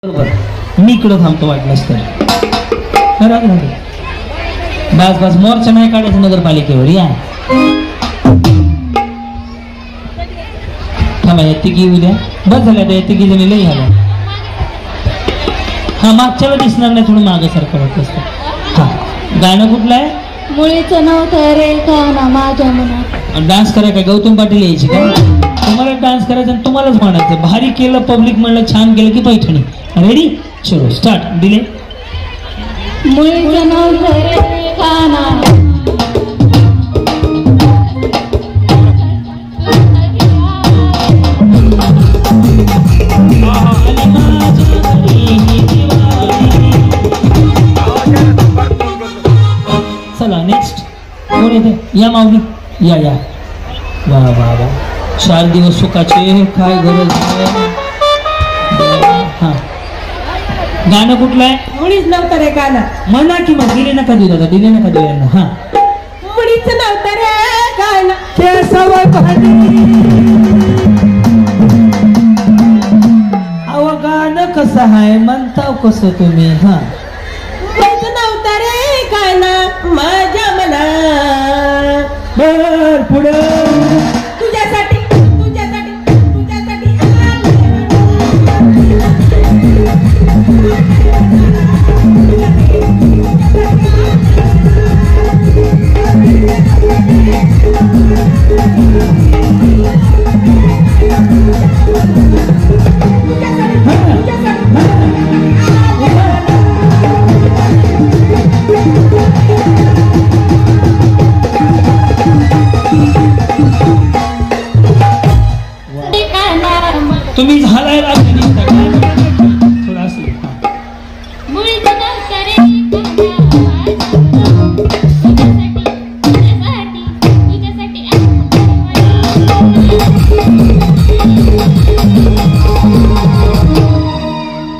बरोबर मी इकडं थांबतो वाटलंच तर बस बस मोर्चा नाही काढायचं नगरपालिकेवर या थांबा या तिघी उद्या बस झाल्या त्या तिघी जणी लई झाल्या हा मागच्याला दिसणार नाही थोडं मागं सारखं वाटत असतं हा गाणं कुठलं आहे मुळीचं नव्हतं रे का माझ्या मनात डान्स करायला काय गौतम पाटील यायची का तुम्हाला डान्स करायचं आणि तुम्हालाच म्हणायचं भारी केलं पब्लिक म्हणलं छान केलं की पैठणी रेडी चलो स्टार्ट दिले मुळीचं नव्हतं रे का चला नेक्स्ट कोण येते या माऊली या वा वा वा 4 दिवस सुखाचे काय गरज हा गाणं कुठलं आहे मुळीच नव्हतं रे गाणं म्हणा की मग दिले नका देऊ दादा दिले नका देऊ यांना हा मुळीच नव्हतं रे गाणं केसव अहो गाणं कसं आहे म्हणताव कसं तुम्ही हा मुळीच नव्हतं रे गाणं माझ्या मनात बर पुढं तुझ्यासाठी तुम्ही झालाय थोडा असेल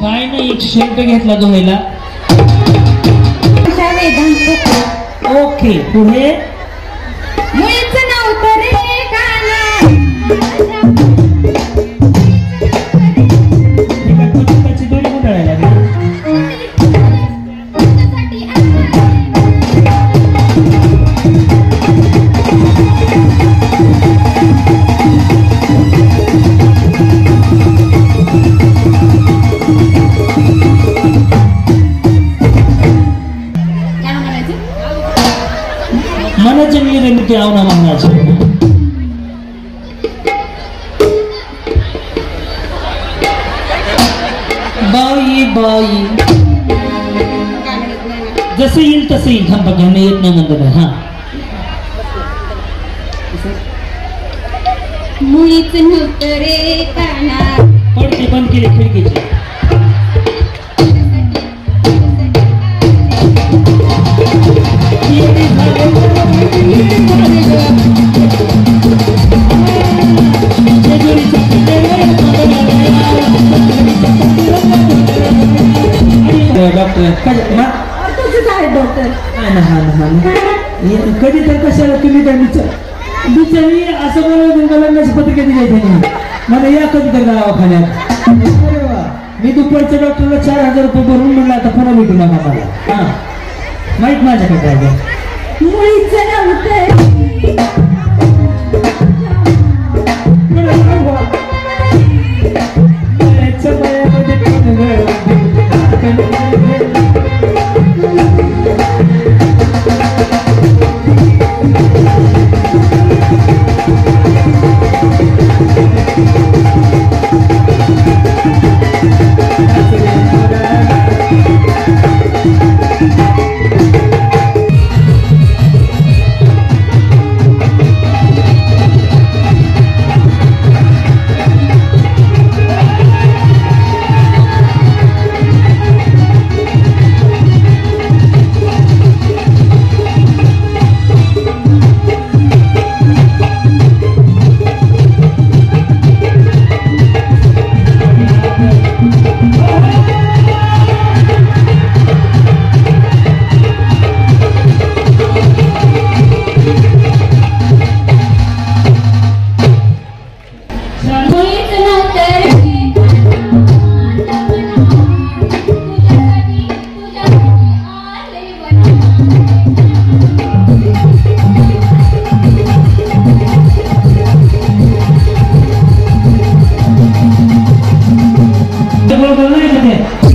काय नाही एक शर्ट घेतला धुवायला ओके पुढे मुळीचं नव्हतं रे गाणं दोन गुंडाळायला मनाच्या निर्मिती आवना म्हणण्याचं बाई बाई जसं येईल तसं येईल थांबा घ्यायला येत नाही म्हणतो हा मुळीच नव्हतं रे काना पडते बंद केली खिडकीची कधी तर कशाला तुम्ही बिचारी असं बोलवून लग्नाची पत्रिका दिली त्यांनी मला या कधी तर दवाखान्यात मी दुपारच्या डॉक्टरला 4000 रुपये भरून म्हणलं आता पुन्हा भेटू नका मला हा माहित माझ्याकडे काय मुळीचं नव्हतं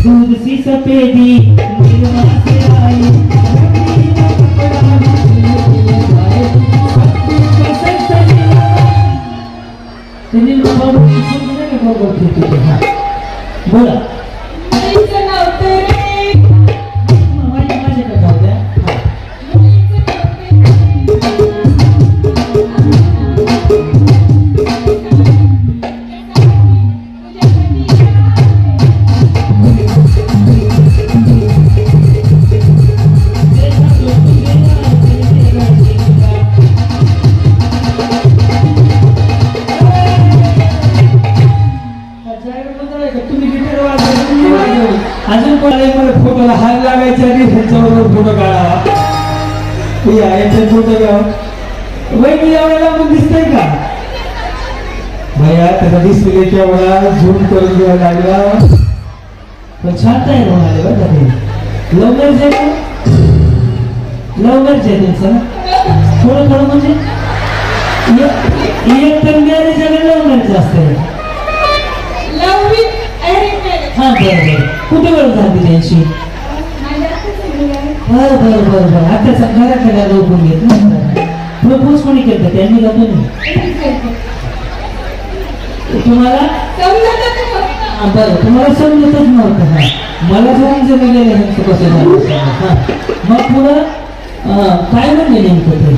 दूध सी सफेदी निर्मा से आई बोला मुलीचं नव्हतं रे माझ्या काय होत्या अजून कोणाला मला फोटोला हार लागायचा आणि ह्यांच्याबरोबर फोटो काढावा याच्या फोटो घ्या वैकी एवढ्याला मग दिसतंय का भैया त्याचा दिसले केवढा झूम करून घ्यायला लागला पण छान तयार होणार बरं का लव मॅरेज आहे का लव मॅरेज आहे त्यांचं थोडं थोडं म्हणजे एक तर मॅरेज आणि लव मॅरेज असते लव विथ अरेंज मॅरेज हा बरं कुठे वेळ झाली त्यांची बरं आता घराच्या घरात ओपन घेत ना प्रपोज कोणी केलं त्यांनी का तुम्ही तुम्हाला बरं तुम्हाला समजतच नव्हतं हा मला समजलं गेलं ह्यांचं कसं झालं हा मग पुढं काय म्हणले नेमकं ते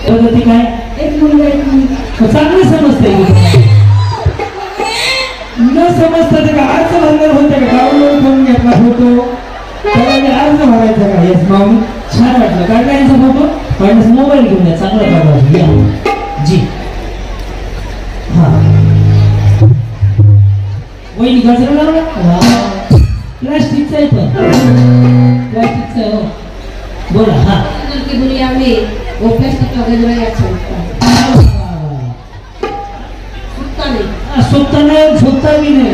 प्रगती काय एक मुलगा चांगलं समजतंय न समजता ते का अर्ज भरणार होते का डाउनलोड करून घेतला फोटो त्याला अर्ज भरायचा का येस माऊली छान वाटलं काढायचा फोटो पण मोबाईल घेऊन या चांगला काढा या जी हा वहिनी गजरा लावला प्लास्टिकचा आहे पण प्लास्टिकचा आहे हो बोला हा की दुनिया में वो प्लास्टिक का गजरा ही अच्छा लगता है सोता नाही झोपता भी नाही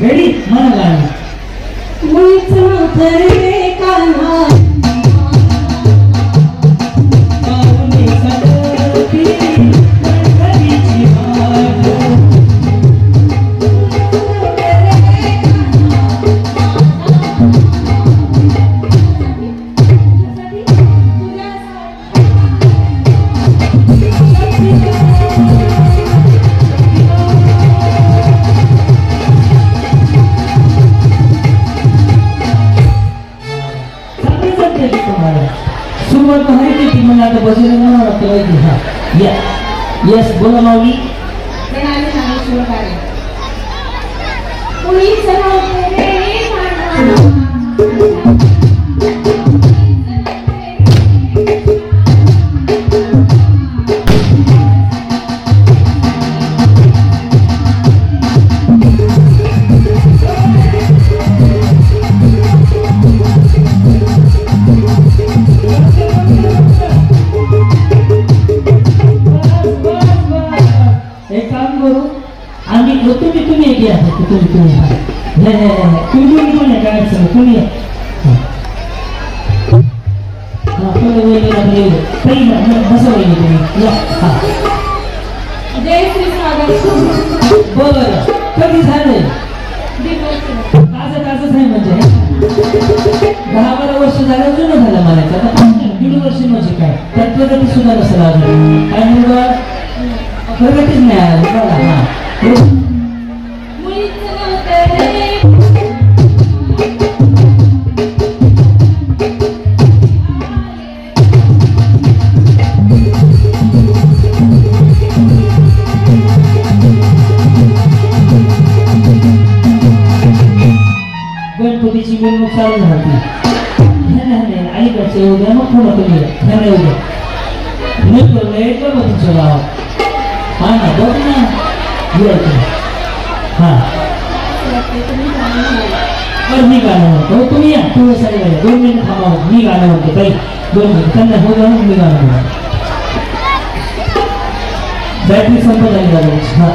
रेडी मला गाणं मुलीचं नव्हतं रे कान्हा पाहुणे सगळी गणपतीची वाट सुरुवात माहिती ती मला आता बसून म्हणा लागतं हा या यस बोला माऊली प्रणाली नागेश्वर काळे मुलीचं नव्हतं रे कान्हा तुम्ही एक या तुम्ही काय अडचण तुम्ही जय श्री सागर बरं कधी झालंय ताजच आहे म्हणजे 10-12 वर्ष झालं जुनं झालं म्हणायचं आता 1.5 वर्ष म्हणजे काय त्यात प्रगती सुद्धा नसेल अजून काय मुलगा प्रगतीच नाही आली बघा हा मुलीचं नव्हतं रे गणपतीची मिरवणूक चालू झाली अलीकडचे येऊ द्या मग पुन्हा तुम्ही ह्याला येऊ द्या मित्र येतो मग तुमच्या गावात हा ना बघ ना हा बरं मी गाणं म्हणतो तुम्ही या थोडं सारे 2 मिनिट थांबा मी गाणं म्हणतो काही 2 मिनिट त्यांना हो जाऊन मी गाणं म्हणतो बॅटरी संपत आली गावाची हा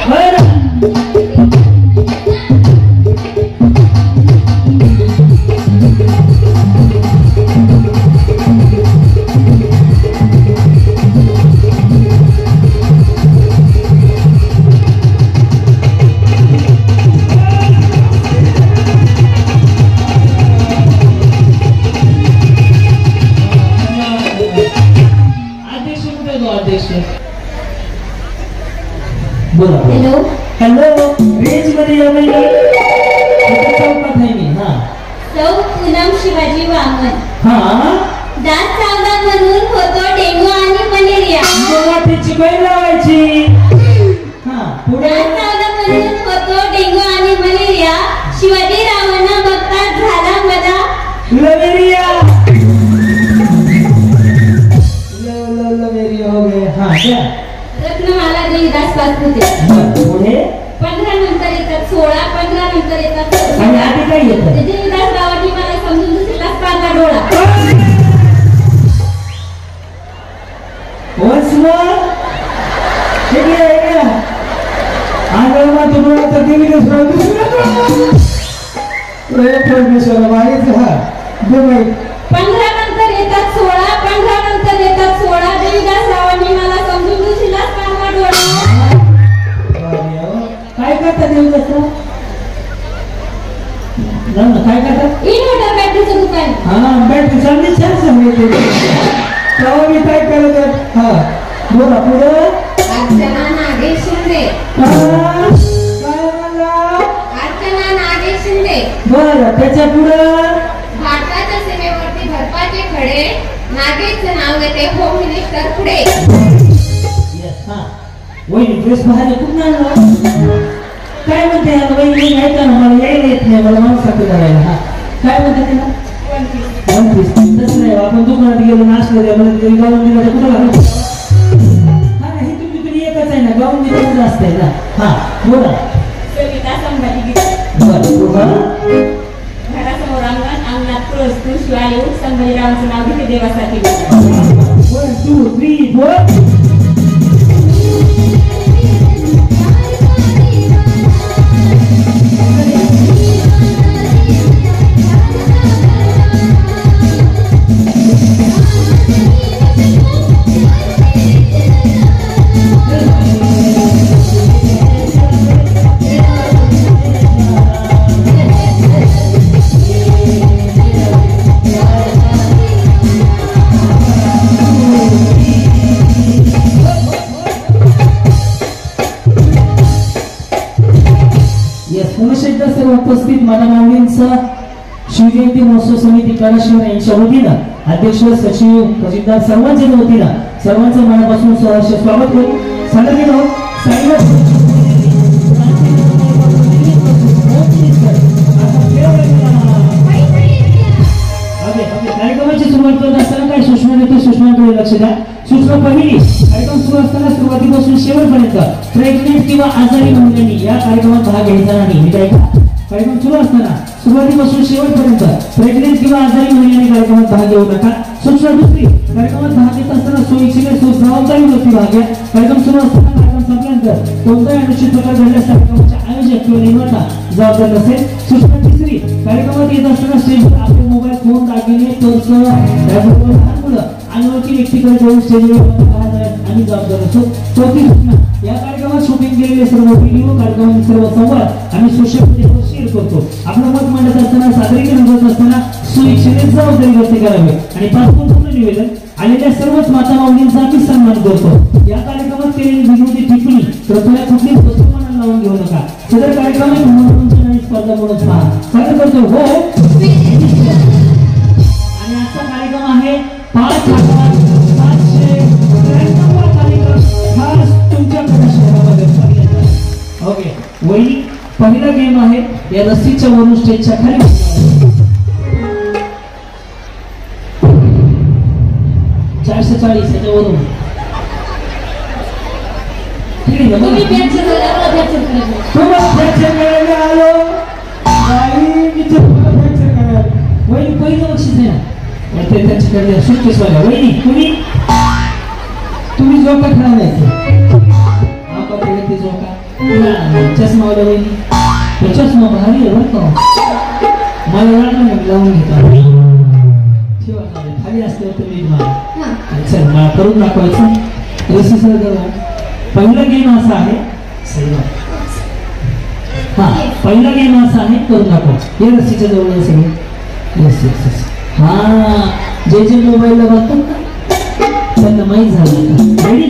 बरं बोला हॅलो हॅलो रेंज मध्ये या बाई. इथे चौकात आहे मी. हा सौ पूनम शिवाजी वामन. हा दात चावला म्हणून होतो डेंगू आणि मलेरिया. वाटेची बैल लावायची. हा पुढे दात चावला म्हणून होतो डेंगू आणि मलेरिया. शिवाजी रावांना बघताच झाला मला लवेरिया. लवेरिया हो गए. हा क्या रत्नमाला देवीदास पासपुते. पुढे 15 नंतर येतात 16, 15 नंतर येतात आणि आधी काय येतं? देवीदास रावांनी मला समजून दुसरीलाच पाडला डोळा. Once more. Ini. Agama तुम्हाला तर देवीदास राव दुसरा. परमेश्वर माहित हा दुबई. 15 नंतर येतात 16, 15 नंतर येतात 16. देवीदास रावांनी मला समजून दुसरीलाच पाडला डोळा. काय करता देवीदास राव? काय करतात? इन्व्हर्टर बॅटरीचं दुकान. हा बॅटरी चांगली छान सांगितली. तेव्हा मी काय करत. हा बोला पुढे. अर्चना नागेश शिंदे. काय म्हणला? अर्चना नागेश शिंदे. बरं त्याच्या पुढं. भारताच्या सीमेवरती बर्फाचे खडे. नागेशचं नाव येते होम मिनिस्टर पुढे. हा वहिनी ड्रेस बाहेर कुठं आणला? काय म्हणते यार वहिनी? ऐका ना मला यायला येत नाही. मला माणसाचं करायला. हा काय म्हणते तिला? One piece. तसं नाही आपण दुकानात गेलो नाचलं द्या मला तरी गाऊन दिला तर कुठं घालू? हा नाही तुम्ही एकच आहे ना गाऊन दिलं जास्त आहे ना. हा बोला. सविता संभाजी. बरं बोला. घरासमोर अंगणात तुळस शिवाय येऊन संभाजीरावांचं नाव घेते देवासाठी. 1 2 3 4. उपस्थित मानवलींचा शिवजयंती महोत्सव समिती कलाश्वर यांच्या वतीनं अध्यक्ष सचिव तहसीलदार सर्वांच्या वतीनं सर्वांचं मनापासून सहर्ष स्वागत करू. कार्यक्रमाची सुरुवात करत असताना काय सूचना देतो सूचनांकडे लक्ष द्या. सूचना पहिली. कार्यक्रम सुरू असताना सुरुवातीपासून शेवटपर्यंत प्रेग्नेंट किंवा आजारी महिलांनी या कार्यक्रमात भाग घ्यायचा नाही. कार्यक्रम सुरू असताना सुरुवातीपासून शेवटपर्यंत प्रेग्नेंट किंवा आजारी महिलांनी कार्यक्रमात भाग घेऊ नका. सूचना दुसरी. कार्यक्रमात भाग घेत असताना सोयीची जबाबदारीवरती भाग घ्या. कार्यक्रम सुरू असताना कार्यक्रम संपल्यानंतर कोणत्याही अनुचित प्रकार घडल्यास कार्यक्रमाचे आयोजक किंवा निर्माता जबाबदार नसेल. सूचना तिसरी. कार्यक्रमात येत असताना स्टेजवर आपले मोबाईल फोन दागिने पर्स त्याबरोबर लहान मुलं अनोळखी व्यक्तीकडे जाऊन स्टेजवर आणि जबाबदार असो. चौथी सूचना. या कार्यक्रमात शूटिंग केलेले सर्व व्हिडिओ कार्यक्रमाचे सर्व संवाद आम्ही सोशल मीडियावर शेअर करतो. आपलं मत मांडत असताना सादरीकरण होत असताना सुशिक्षित जबाबदारी व्यक्त करावी. आणि 5 पूर्ण निवेदन. आलेल्या सर्वच माता माऊलींचा आम्ही सन्मान करतो. या कार्यक्रमात केलेली विनोदी टिप्पणी कृपया कुठलीच वस्तुमानाला लावून घेऊ नका. सदर कार्यक्रमात मनोरंजन आणि स्पर्धा म्हणून पहा. सादर करतो हो. आणि आजचा कार्यक्रम आहे 5,793 कार्यक्रम खास तुमच्याकडे शहरामध्ये. ओके वही पहिला गेम आहे या रस्सीच्या वरून स्टेजच्या खाली 440 याच्यावरून तुम्ही कॅन्सल करायला आलो वहिनी पहिलं बक्षीस आहे ना ते त्यांच्याकडे सुटकेसवाल्या. वहिनी तुम्ही जोका खेळा नाही ते जोका चष्मावाल्या वहिनी चष्मा भारी आहे बरं का. मला वाटलं लावून घेतो ठेवा खाली असते तुम्ही चल मला करून दाखवायचं. रस्सी पहिला गेम असा आहे. हा पहिला गेम असा आहे करून दाखवा. हे रस्सीच्या जवळ सगळे. हा जे मोबाईलला बघतात ना त्यांना माहीत झालं. रेडी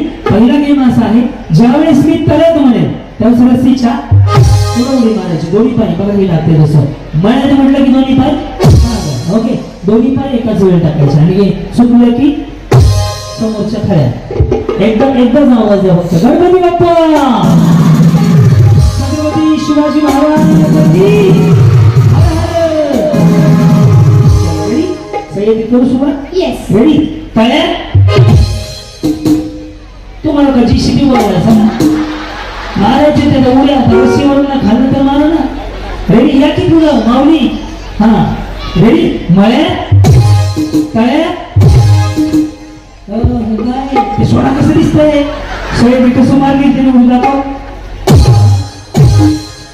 ज्यावेळेस मी तळ्यात म्हणे त्यावेळेस रस्सीच्या पुढे उडी मारायची दोन्ही पाय बघा मी लागते जसं मळ्यात म्हटलं की दोन्ही पाय ओके दोन्ही पाय एकाच वेळ टाकायचे आणि चुकलं की समोरच्या खड्या एकदम आवाज द्या फक्त गणपती बाप्पा छत्रपती शिवाजी महाराज सय्यदी करू सुरुवात येस रेडी तळ्यात तुम्हाला का जीसीबी बोलायला मारायचे त्याला उड्या रस्सीवरून खाल्लं तर मारा ना रेडी या की पुढं माऊली हा रेडी मळ्यात तळ्यात ते सोडा कसं दिसतंय सोय कसं मार घेते उडी दाखव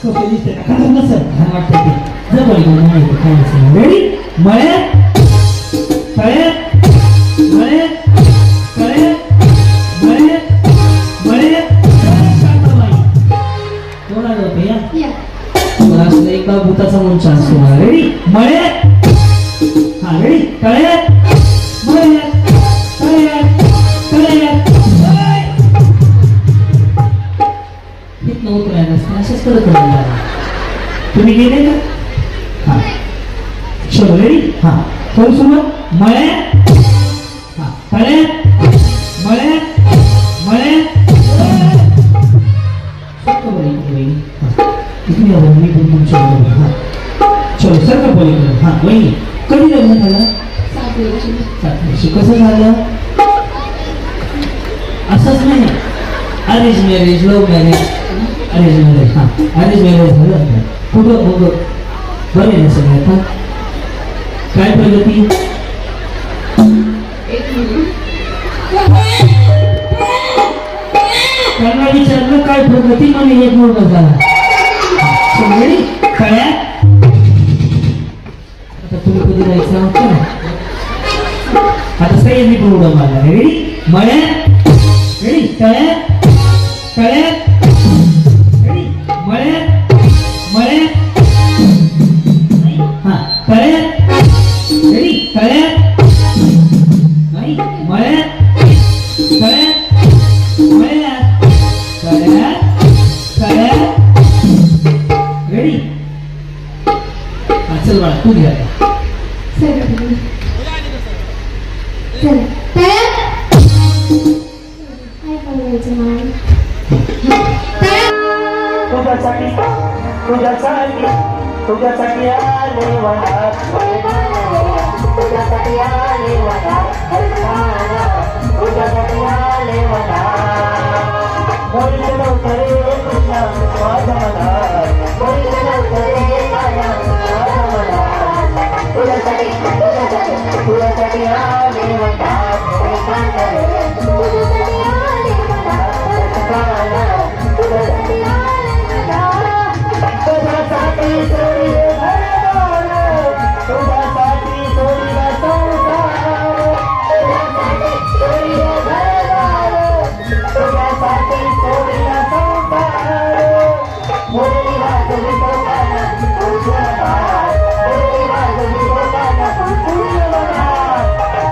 कसं दिसतंय कसं छान वाटतं ते जबल रेडी मळ्यात तळ्यात मळ्यात तळ्यात मळ्यात मळ्यात कोणा होते या असं एक भूताचा मंच असतो रेडी मळ्यात हा रेडी तळ्यात मळ्यात तळ्यात तळ्यात इथनं उतरायला असतं असेच करत राहिला तुम्ही गेले का हा चलो रेडी हा करू सुरुवात मळ्यात हा तळ्यात मळ्यात मळ्यात चलो सर का बोल हा वही कधी लग्न झालं 7 वर्ष कसं झालं असंच नाही arrange marriage love marriage arrange marriage हा अरेंज मॅरेज झालं कुठं बघ बरं ना सगळं आता काय प्रगती त्यांना विचारलं काय प्रगती म्हणे एक मुलगा झाला सगळी कळ्यात आता तुम्ही कधी जायचं आता सगळ्यांनी पण उडा मारला रेडी मळ्यात रेडी तळ्यात तळ्यात रेडी मळ्यात मळ्यात हा तळ्यात रेडी तळ्यात नाही मळ्यात तळ्यात मळ्यात तळ्यात तळ्यात रेडी चल बाळा तू घ्या तुझ्यासाठी आले वनात तुझ्यासाठी आले वनात तुझ्यासाठी आले वनात बोलले नव्हतं रे कृष्णा माझ्या मनात बोलले नव्हतं रे माझ्या मनात तुझ्यासाठी तुझ्यासाठी आले वनात तुझ्यासाठी आले वनात तुझ्यासाठी तुझ्यासाठी सोडीले घरदार तुझ्यासाठी सोडीला संसार तुझ्यासाठी सोडीले घरदार तुझ्यासाठी सोडीला संसार मुरली वाजली लोकांना उजळणार मुरली वाजली लोकांना उजळणार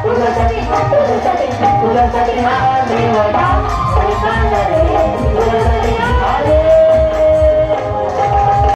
तुझ्यासाठी तुझ्यासाठी तुझ्यासाठी आले वडा